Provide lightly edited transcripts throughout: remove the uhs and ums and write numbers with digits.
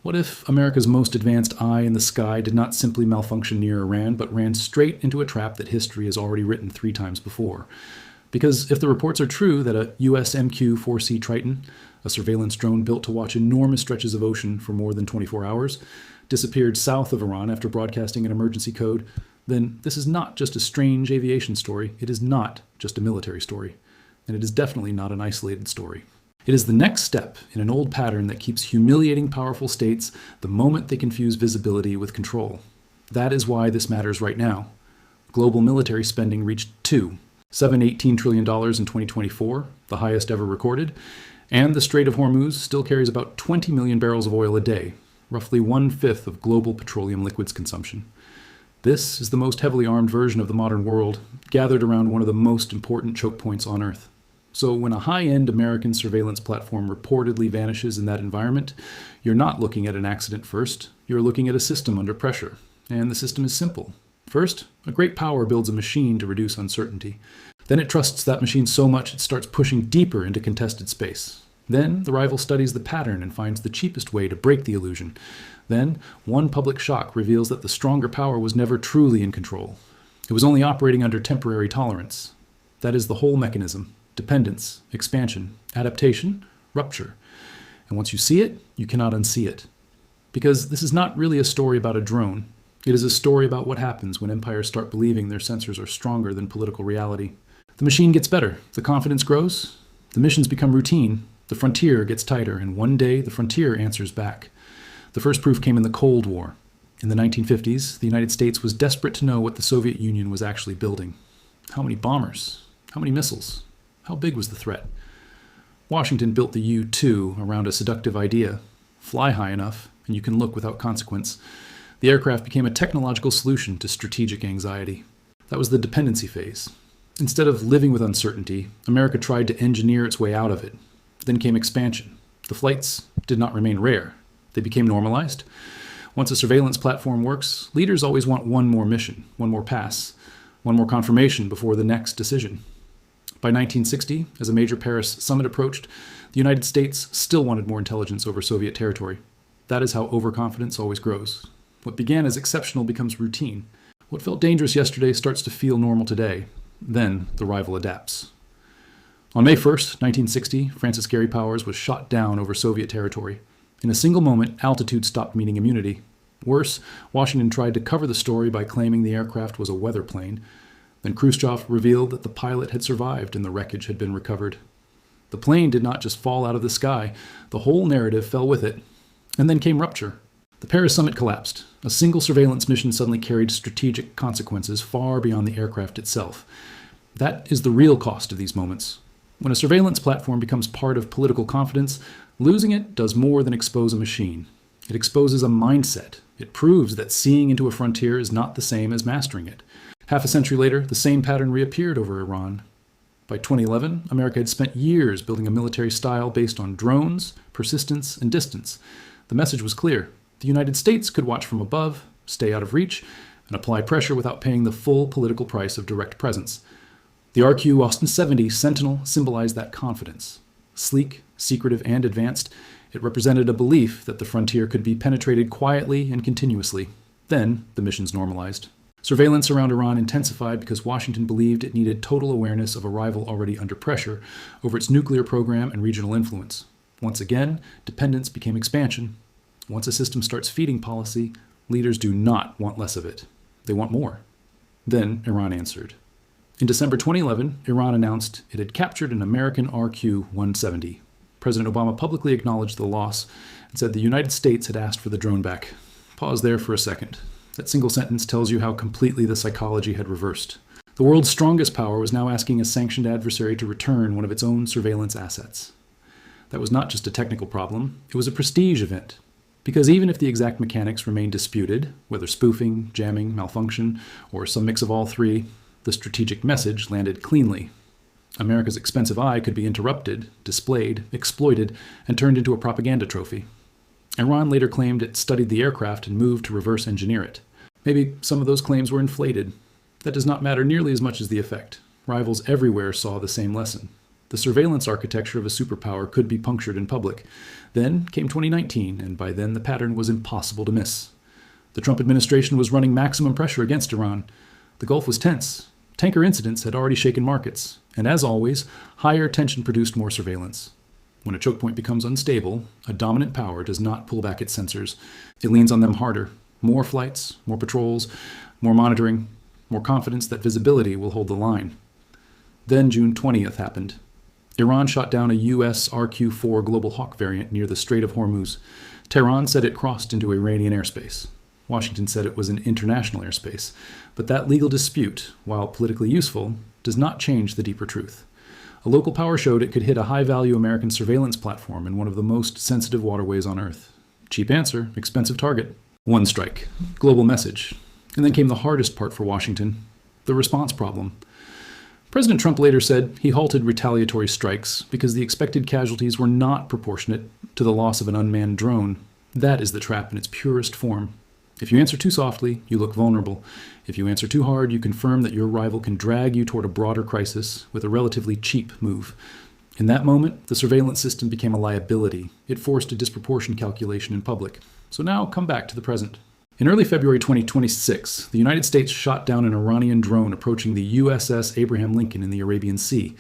What if America's most advanced eye in the sky did not simply malfunction near Iran, but ran straight into a trap that history has already written 3 times before? Because if the reports are true that a U.S MQ-4C Triton, a surveillance drone built to watch enormous stretches of ocean for more than 24 hours, disappeared south of Iran after broadcasting an emergency code, then this is not just a strange aviation story, it is not just a military story, and it is definitely not an isolated story. It is the next step in an old pattern that keeps humiliating powerful states the moment they confuse visibility with control. That is why this matters right now. Global military spending reached $718 trillion in 2024, the highest ever recorded, and the Strait of Hormuz still carries about 20 million barrels of oil a day, roughly 1/5 of global petroleum liquids consumption. This is the most heavily armed version of the modern world, gathered around one of the most important choke points on Earth. So when a high-end American surveillance platform reportedly vanishes in that environment, you're not looking at an accident first, you're looking at a system under pressure. And the system is simple. First, a great power builds a machine to reduce uncertainty. Then it trusts that machine so much it starts pushing deeper into contested space. Then the rival studies the pattern and finds the cheapest way to break the illusion. Then one public shock reveals that the stronger power was never truly in control. It was only operating under temporary tolerance. That is the whole mechanism. Dependence, expansion, adaptation, rupture. And once you see it, you cannot unsee it. Because this is not really a story about a drone. It is a story about what happens when empires start believing their sensors are stronger than political reality. The machine gets better, the confidence grows, the missions become routine, the frontier gets tighter, and one day the frontier answers back. The first proof came in the Cold War. In the 1950s, the United States was desperate to know what the Soviet Union was actually building. How many bombers? How many missiles? How big was the threat? Washington built the U-2 around a seductive idea. Fly high enough, and you can look without consequence. The aircraft became a technological solution to strategic anxiety. That was the dependency phase. Instead of living with uncertainty, America tried to engineer its way out of it. Then came expansion. The flights did not remain rare. They became normalized. Once a surveillance platform works, leaders always want one more mission, one more pass, one more confirmation before the next decision. By 1960, as a major Paris summit approached, the United States still wanted more intelligence over Soviet territory. That is how overconfidence always grows. What began as exceptional becomes routine. What felt dangerous yesterday starts to feel normal today. Then the rival adapts. On May 1st, 1960, Francis Gary Powers was shot down over Soviet territory. In a single moment, altitude stopped meaning immunity. Worse, Washington tried to cover the story by claiming the aircraft was a weather plane. Then Khrushchev revealed that the pilot had survived and the wreckage had been recovered. The plane did not just fall out of the sky, the whole narrative fell with it. And then came Rupture. The Paris summit collapsed. A single surveillance mission suddenly carried strategic consequences far beyond the aircraft itself. That is the real cost of these moments. When a surveillance platform becomes part of political confidence, losing it does more than expose a machine. It exposes a mindset. It proves that seeing into a frontier is not the same as mastering it. Half a century later, the same pattern reappeared over Iran. By 2011, America had spent years building a military style based on drones, persistence, and distance. The message was clear. The United States could watch from above, stay out of reach, and apply pressure without paying the full political price of direct presence. The RQ Austin 70 Sentinel symbolized that confidence. Sleek, secretive, and advanced, it represented a belief that the frontier could be penetrated quietly and continuously. Then, the missions normalized. Surveillance around Iran intensified because Washington believed it needed total awareness of a rival already under pressure over its nuclear program and regional influence. Once again, dependence became expansion. Once a system starts feeding policy, leaders do not want less of it. They want more. Then Iran answered. In December 2011, Iran announced it had captured an American RQ-170. President Obama publicly acknowledged the loss and said the United States had asked for the drone back. Pause there for a second. That single sentence tells you how completely the psychology had reversed. The world's strongest power was now asking a sanctioned adversary to return one of its own surveillance assets. That was not just a technical problem, it was a prestige event. Because even if the exact mechanics remained disputed, whether spoofing, jamming, malfunction, or some mix of all three, the strategic message landed cleanly. America's expensive eye could be interrupted, displayed, exploited, and turned into a propaganda trophy. Iran later claimed it studied the aircraft and moved to reverse engineer it. Maybe some of those claims were inflated. That does not matter nearly as much as the effect. Rivals everywhere saw the same lesson. The surveillance architecture of a superpower could be punctured in public. Then came 2019, and by then the pattern was impossible to miss. The Trump administration was running maximum pressure against Iran. The Gulf was tense. Tanker incidents had already shaken markets. And as always, higher tension produced more surveillance. When a choke point becomes unstable, a dominant power does not pull back its sensors. It leans on them harder. More flights, more patrols, more monitoring, more confidence that visibility will hold the line. Then June 20th happened. Iran shot down a U.S RQ-4 Global Hawk variant near the Strait of Hormuz. Tehran said it crossed into Iranian airspace. Washington said it was in international airspace. But that legal dispute, while politically useful, does not change the deeper truth. A local power showed it could hit a high-value American surveillance platform in one of the most sensitive waterways on Earth. Cheap answer, expensive target. One strike. Global message. And then came the hardest part for Washington, the response problem. President Trump later said he halted retaliatory strikes because the expected casualties were not proportionate to the loss of an unmanned drone. That is the trap in its purest form. If you answer too softly, you look vulnerable. If you answer too hard, you confirm that your rival can drag you toward a broader crisis with a relatively cheap move. In that moment, the surveillance system became a liability. It forced a disproportion calculation in public. So now come back to the present. In early February 2026, the United States shot down an Iranian drone approaching the USS Abraham Lincoln in the Arabian Sea.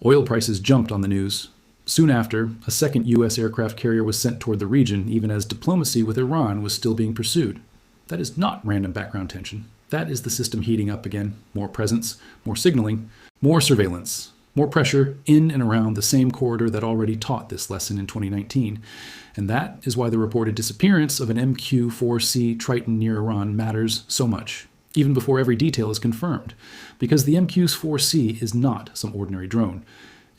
Oil prices jumped on the news. Soon after, a second U.S. aircraft carrier was sent toward the region, even as diplomacy with Iran was still being pursued. That is not random background tension. That is the system heating up again. More presence, more signaling, more surveillance, more pressure in and around the same corridor that already taught this lesson in 2019. And that is why the reported disappearance of an MQ-4C Triton near Iran matters so much, even before every detail is confirmed. Because the MQ-4C is not some ordinary drone.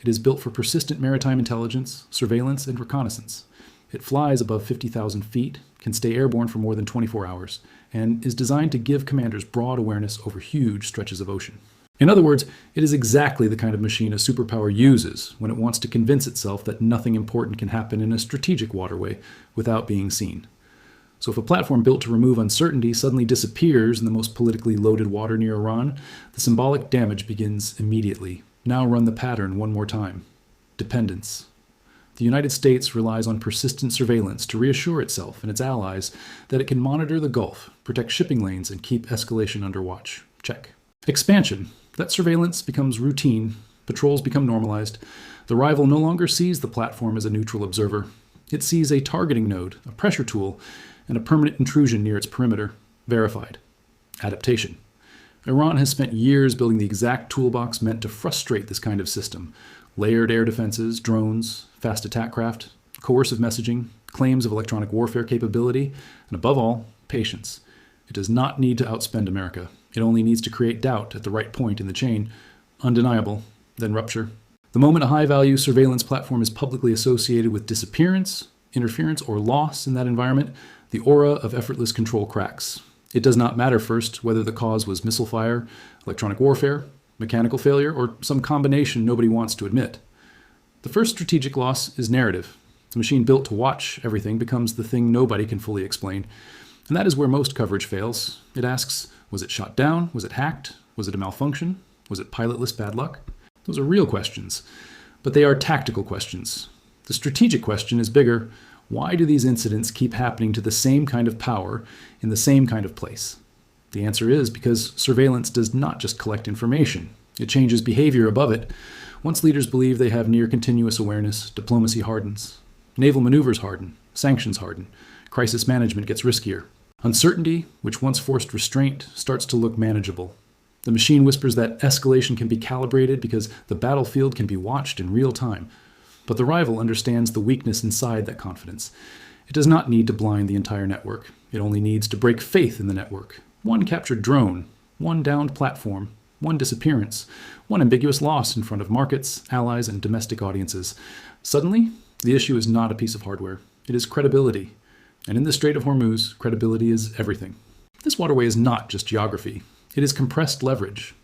It is built for persistent maritime intelligence, surveillance, and reconnaissance. It flies above 50,000 feet, can stay airborne for more than 24 hours, and is designed to give commanders broad awareness over huge stretches of ocean. In other words, it is exactly the kind of machine a superpower uses when it wants to convince itself that nothing important can happen in a strategic waterway without being seen. So if a platform built to remove uncertainty suddenly disappears in the most politically loaded water near Iran, the symbolic damage begins immediately. Now run the pattern one more time. Dependence. The United States relies on persistent surveillance to reassure itself and its allies that it can monitor the Gulf, protect shipping lanes, and keep escalation under watch. Check. Expansion. That surveillance becomes routine. Patrols become normalized. The rival no longer sees the platform as a neutral observer. It sees a targeting node, a pressure tool, and a permanent intrusion near its perimeter. Verified. Adaptation. Iran has spent years building the exact toolbox meant to frustrate this kind of system. Layered air defenses, drones, fast attack craft, coercive messaging, claims of electronic warfare capability, and above all, patience. It does not need to outspend America. It only needs to create doubt at the right point in the chain. Undeniable, then rupture. The moment a high-value surveillance platform is publicly associated with disappearance, interference, or loss in that environment, the aura of effortless control cracks. It does not matter first whether the cause was missile fire, electronic warfare, mechanical failure, or some combination nobody wants to admit. The first strategic loss is narrative. The machine built to watch everything becomes the thing nobody can fully explain. And that is where most coverage fails. It asks, was it shot down? Was it hacked? Was it a malfunction? Was it pilotless bad luck? Those are real questions, but they are tactical questions. The strategic question is bigger. Why do these incidents keep happening to the same kind of power in the same kind of place? The answer is because surveillance does not just collect information. It changes behavior above it. Once leaders believe they have near-continuous awareness, diplomacy hardens. Naval maneuvers harden. Sanctions harden. Crisis management gets riskier. Uncertainty, which once forced restraint, starts to look manageable. The machine whispers that escalation can be calibrated because the battlefield can be watched in real time. But the rival understands the weakness inside that confidence. It does not need to blind the entire network. It only needs to break faith in the network. One captured drone, one downed platform, one disappearance, one ambiguous loss in front of markets, allies, and domestic audiences. Suddenly, the issue is not a piece of hardware. It is credibility. And in the Strait of Hormuz, credibility is everything. This waterway is not just geography. It is compressed leverage.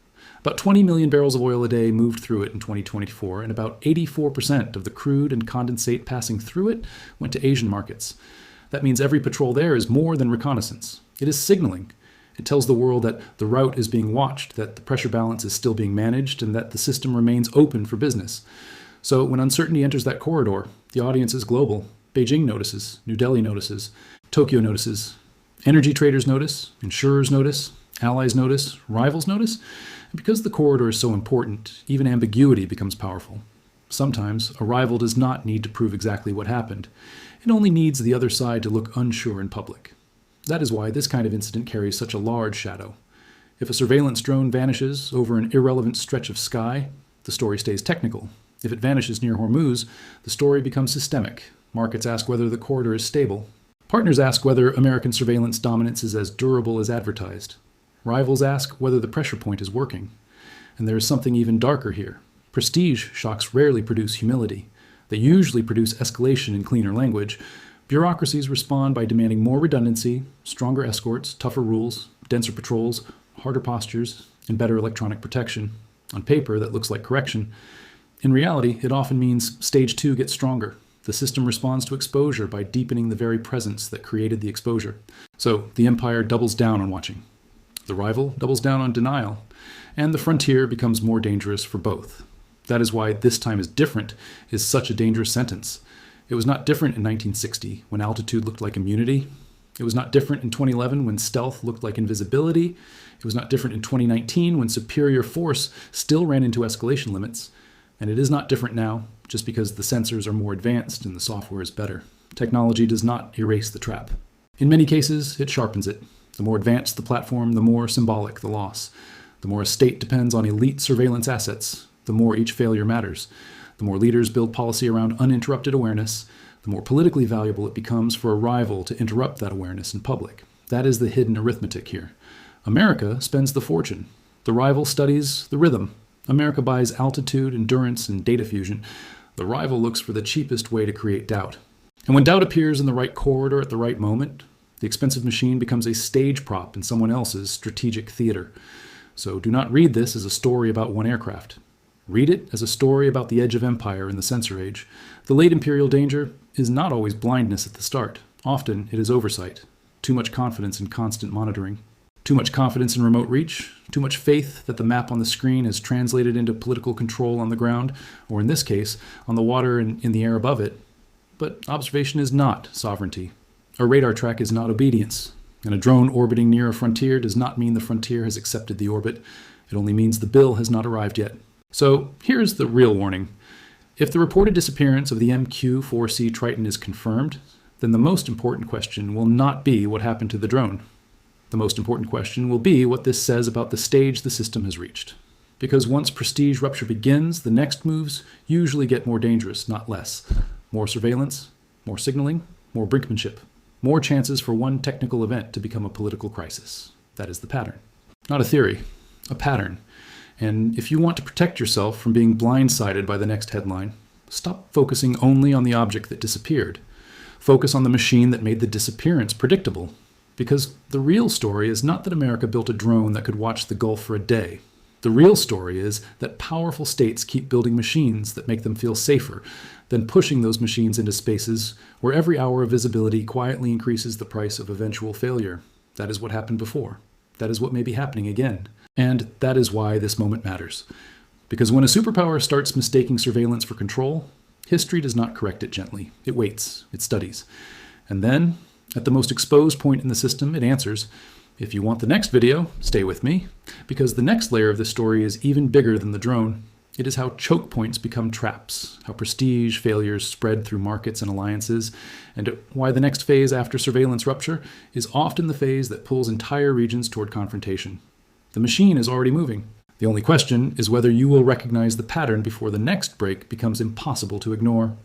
About 20 million barrels of oil a day moved through it in 2024, and about 84% of the crude and condensate passing through it went to Asian markets. That means every patrol there is more than reconnaissance. It is signaling. It tells the world that the route is being watched, that the pressure balance is still being managed, and that the system remains open for business. So when uncertainty enters that corridor, the audience is global. Beijing notices, New Delhi notices, Tokyo notices, energy traders notice, insurers notice, allies notice, rivals notice. And because the corridor is so important, even ambiguity becomes powerful. Sometimes a rival does not need to prove exactly what happened. It only needs the other side to look unsure in public. That is why this kind of incident carries such a large shadow. If a surveillance drone vanishes over an irrelevant stretch of sky, the story stays technical. If it vanishes near Hormuz, the story becomes systemic. Markets ask whether the corridor is stable. Partners ask whether American surveillance dominance is as durable as advertised. Rivals ask whether the pressure point is working. And there is something even darker here. Prestige shocks rarely produce humility. They usually produce escalation in cleaner language. Bureaucracies respond by demanding more redundancy, stronger escorts, tougher rules, denser patrols, harder postures, and better electronic protection. On paper, that looks like correction. In reality, it often means stage 2 gets stronger. The system responds to exposure by deepening the very presence that created the exposure. So the empire doubles down on watching. The rival doubles down on denial. And the frontier becomes more dangerous for both. That is why "this time is different" is such a dangerous sentence. It was not different in 1960, when altitude looked like immunity. It was not different in 2011, when stealth looked like invisibility. It was not different in 2019, when superior force still ran into escalation limits. And it is not different now, just because the sensors are more advanced and the software is better. Technology does not erase the trap. In many cases, it sharpens it. The more advanced the platform, the more symbolic the loss. The more a state depends on elite surveillance assets, the more each failure matters. The more leaders build policy around uninterrupted awareness, the more politically valuable it becomes for a rival to interrupt that awareness in public. That is the hidden arithmetic here. America spends the fortune. The rival studies the rhythm. America buys altitude, endurance, and data fusion. The rival looks for the cheapest way to create doubt. And when doubt appears in the right corridor at the right moment, the expensive machine becomes a stage prop in someone else's strategic theater. So do not read this as a story about one aircraft. Read it as a story about the edge of empire in the sensor age. The late imperial danger is not always blindness at the start. Often it is oversight, too much confidence in constant monitoring, too much confidence in remote reach, too much faith that the map on the screen is translated into political control on the ground, or in this case, on the water and in the air above it. But observation is not sovereignty. A radar track is not obedience. And a drone orbiting near a frontier does not mean the frontier has accepted the orbit. It only means the bill has not arrived yet. So here's the real warning. If the reported disappearance of the MQ-4C Triton is confirmed, then the most important question will not be what happened to the drone. The most important question will be what this says about the stage the system has reached. Because once prestige rupture begins, the next moves usually get more dangerous, not less. More surveillance, more signaling, more brinkmanship, more chances for one technical event to become a political crisis. That is the pattern. Not a theory, a pattern. And if you want to protect yourself from being blindsided by the next headline, stop focusing only on the object that disappeared. Focus on the machine that made the disappearance predictable. Because the real story is not that America built a drone that could watch the Gulf for a day. The real story is that powerful states keep building machines that make them feel safer, then pushing those machines into spaces where every hour of visibility quietly increases the price of eventual failure. That is what happened before. That is what may be happening again. And that is why this moment matters. Because when a superpower starts mistaking surveillance for control, history does not correct it gently. It waits, it studies. And then, at the most exposed point in the system, it answers. If you want the next video, stay with me, because the next layer of this story is even bigger than the drone. It is how choke points become traps, how prestige failures spread through markets and alliances, and why the next phase after surveillance rupture is often the phase that pulls entire regions toward confrontation. The machine is already moving. The only question is whether you will recognize the pattern before the next break becomes impossible to ignore.